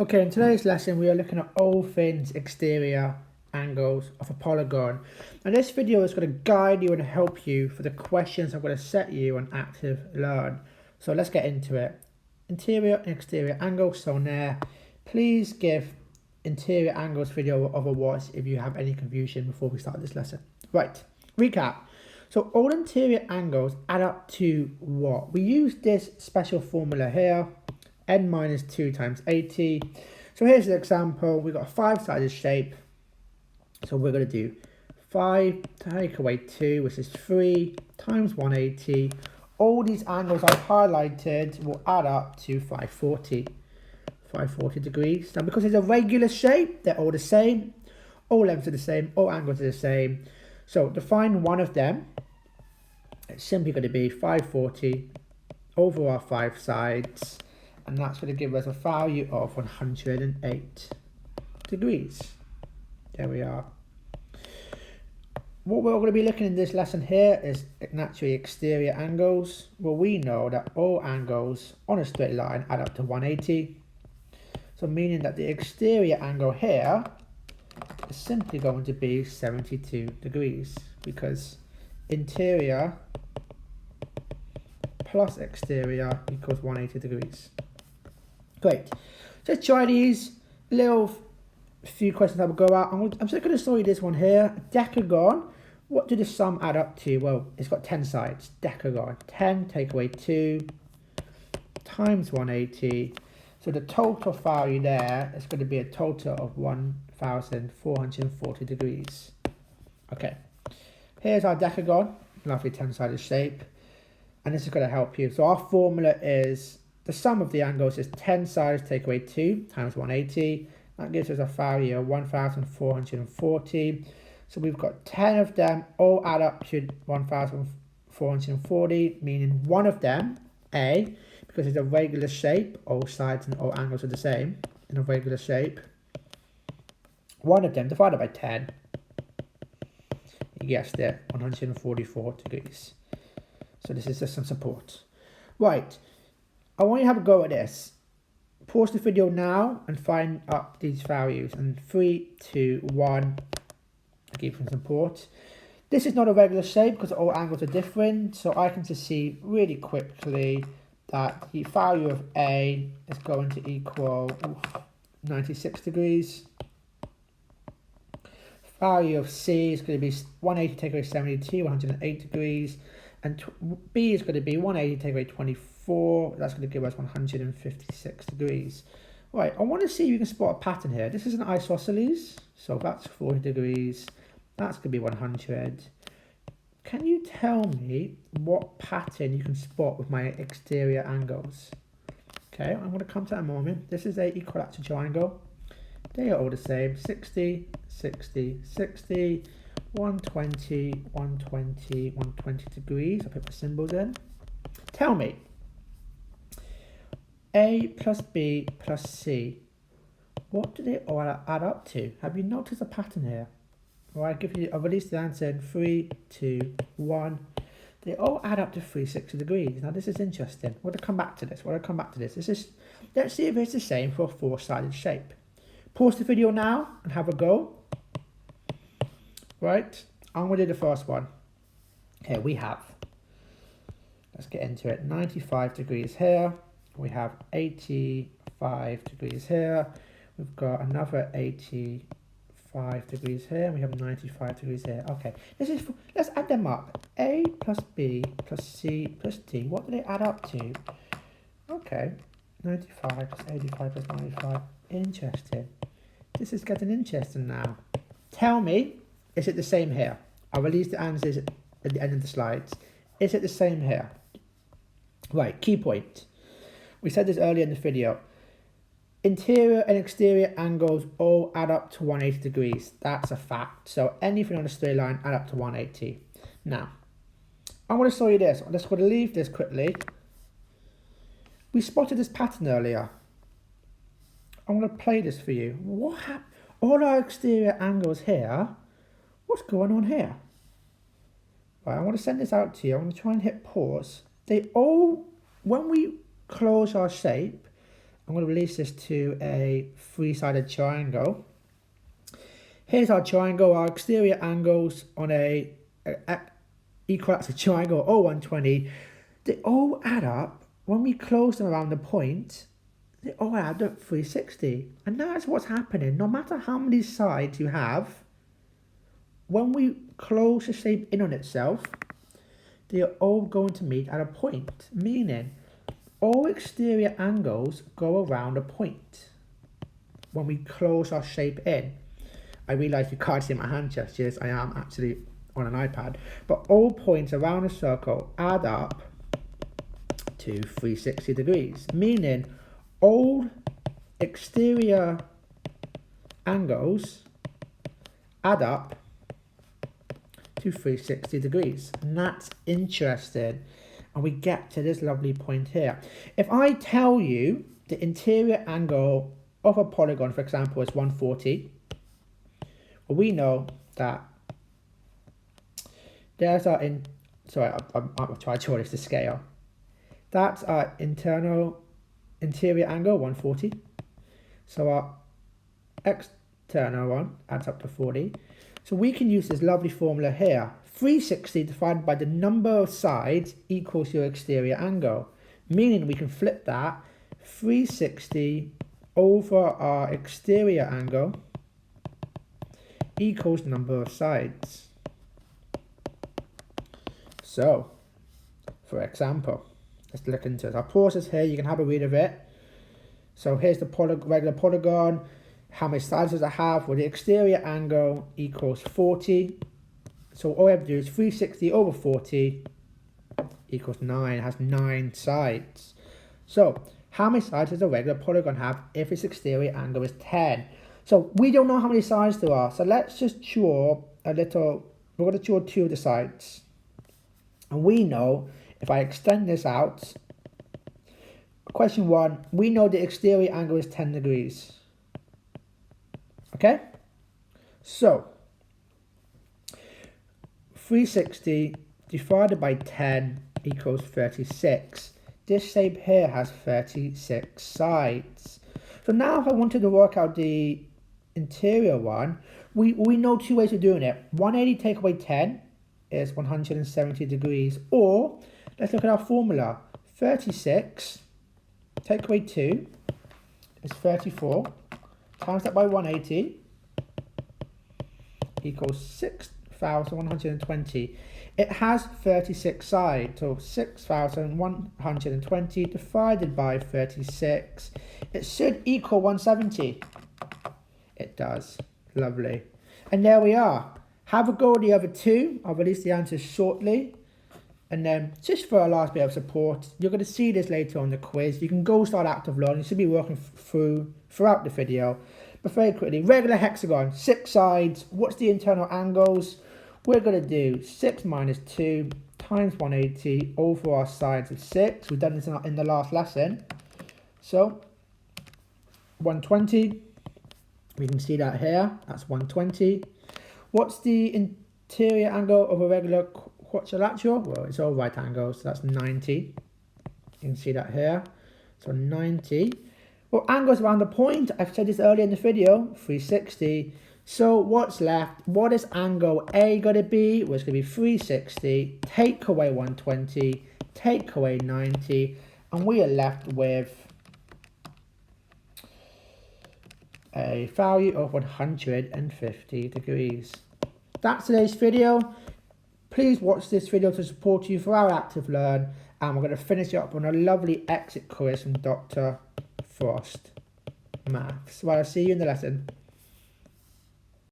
Okay, in today's lesson we are looking at all things exterior angles of a polygon, and this video is going to guide you and help you for the questions I'm going to set you on Active Learn. So let's get into it. Interior and exterior angles. So now please give interior angles video a watch if you have any confusion before we start this lesson. Right, recap. So all interior angles add up to what? We use this special formula here, n minus 2 times 80. So here's an example. We've got a 5-sided shape. So we're going to do 5 take away 2, which is 3 times 180. All these angles I've highlighted will add up to 540 degrees. Now because it's a regular shape, they're all the same. All lengths are the same. All angles are the same. So to find one of them, it's simply going to be 540 over our 5 sides. And that's going to give us a value of 108 degrees. There we are. What we're going to be looking in this lesson here is naturally exterior angles. Well, we know that all angles on a straight line add up to 180. So meaning that the exterior angle here is simply going to be 72 degrees, because interior plus exterior equals 180 degrees. Great. So let's try these little few questions that will go out. I'm just going to show you this one here. Decagon. What do the sum add up to? Well, it's got 10 sides. Decagon. 10 take away 2 times 180. So the total value there is going to be a total of 1,440 degrees. Okay. Here's our decagon. Lovely 10-sided shape. And this is going to help you. So our formula is the sum of the angles is 10 sides take away 2 times 180. That gives us a value of 1,440. So we've got 10 of them, all add up to 1,440, meaning one of them, A, because it's a regular shape, all sides and all angles are the same in a regular shape. One of them divided by 10, you guessed it, 144 degrees. So this is just some support. Right. I want you to have a go at this. Pause the video now and find up these values. And 3, 2, 1. I'll give some support. This is not a regular shape because all angles are different. So I can just see really quickly that the value of A is going to equal 96 degrees. Value of C is going to be 180 take away 72, 108 degrees. And B is going to be 180 take away 24. That's going to give us 156 degrees. Right, I want to see if you can spot a pattern here. This is an isosceles, so that's 40 degrees. That's going to be 100. Can you tell me what pattern you can spot with my exterior angles? Okay, I'm going to come to that in a moment. This is a equilateral triangle. They are all the same. 60, 60, 60. 120, 120, 120 degrees. I'll put my symbols in. Tell me, A plus B plus C, what do they all add up to? Have you noticed a pattern here? Well, I'll release the answer in 3, 2, 1. They all add up to 360 degrees. Now this is interesting. We're going to come back to this. Let's see if it's the same for a 4-sided shape. Pause the video now and have a go. Right, I'm going to do the first one. Here we have, let's get into it, 95 degrees here. We have 85 degrees here. We've got another 85 degrees here. We have 95 degrees here. Okay, let's add them up. A plus B plus C plus D. What do they add up to? Okay, 95 plus 85 plus 95. Interesting. This is getting interesting now. Tell me, is it the same here? I'll release the answers at the end of the slides. Is it the same here? Right, key point. We said this earlier in the video. Interior and exterior angles all add up to 180 degrees. That's a fact. So anything on a straight line add up to 180. Now, I want to show you this. I'm just going to leave this quickly. We spotted this pattern earlier. I'm going to play this for you. What happened? All our exterior angles here. What's going on here? Right, I want to send this out to you. I'm going to try and hit pause. They all, when we close our shape, I'm going to release this to a three-sided triangle. Here's our triangle. Our exterior angles on a equilateral triangle, or 120, they all add up. When we close them around the point, they all add up 360. And that's what's happening. No matter how many sides you have, when we close the shape in on itself, they are all going to meet at a point, meaning all exterior angles go around a point when we close our shape in. I realise you can't see my hand gestures, I am actually on an iPad, but all points around a circle add up to 360 degrees, meaning all exterior angles add up to 360 degrees, and that's interesting. And we get to this lovely point here. If I tell you the interior angle of a polygon, for example, is 140, well, we know that there's our I'll try to draw this to scale. That's our interior angle, 140. So our external one adds up to 40. So we can use this lovely formula here. 360 divided by the number of sides equals your exterior angle. Meaning we can flip that. 360 over our exterior angle equals number of sides. So, for example, let's look into it. I'll pause this here, you can have a read of it. So here's the regular polygon. How many sides does it have? Well, the exterior angle equals 40. So all we have to do is 360 over 40 equals 9. It has 9 sides. So how many sides does a regular polygon have if its exterior angle is 10? So we don't know how many sides there are. So let's just draw a little, we're going to draw 2 of the sides. And we know if I extend this out, question 1, we know the exterior angle is 10 degrees. Okay? So 360 divided by 10 equals 36. This shape here has 36 sides. So now if I wanted to work out the interior one, we know 2 ways of doing it. 180 take away 10 is 170 degrees. Or, let's look at our formula. 36 take away 2 is 34. Times that by 180 equals 6,120. It has 36 sides, so 6,120 divided by 36. It should equal 170. It does. Lovely. And there we are. Have a go at the other 2. I'll release the answers shortly. And then, just for a last bit of support, you're going to see this later on the quiz. You can go start active learning. You should be working throughout the video. But very quickly, regular hexagon, 6 sides. What's the internal angles? We're going to do 6 minus 2 times 180 over our sides of 6. We've done this in the last lesson. So, 120. We can see that here. That's 120. What's the interior angle of a regular quadrilateral? Well, it's all right angles, so that's 90. You can see that here. So 90. Well, angles around the point, I've said this earlier in the video, 360. So what's left? What is angle A going to be? Well, it's going to be 360. Take away 120. Take away 90. And we are left with a value of 150 degrees. That's today's video. Please watch this video to support you for our active learn, and we're going to finish up on a lovely exit quiz from Dr. Frost Maths. Well, I'll see you in the lesson.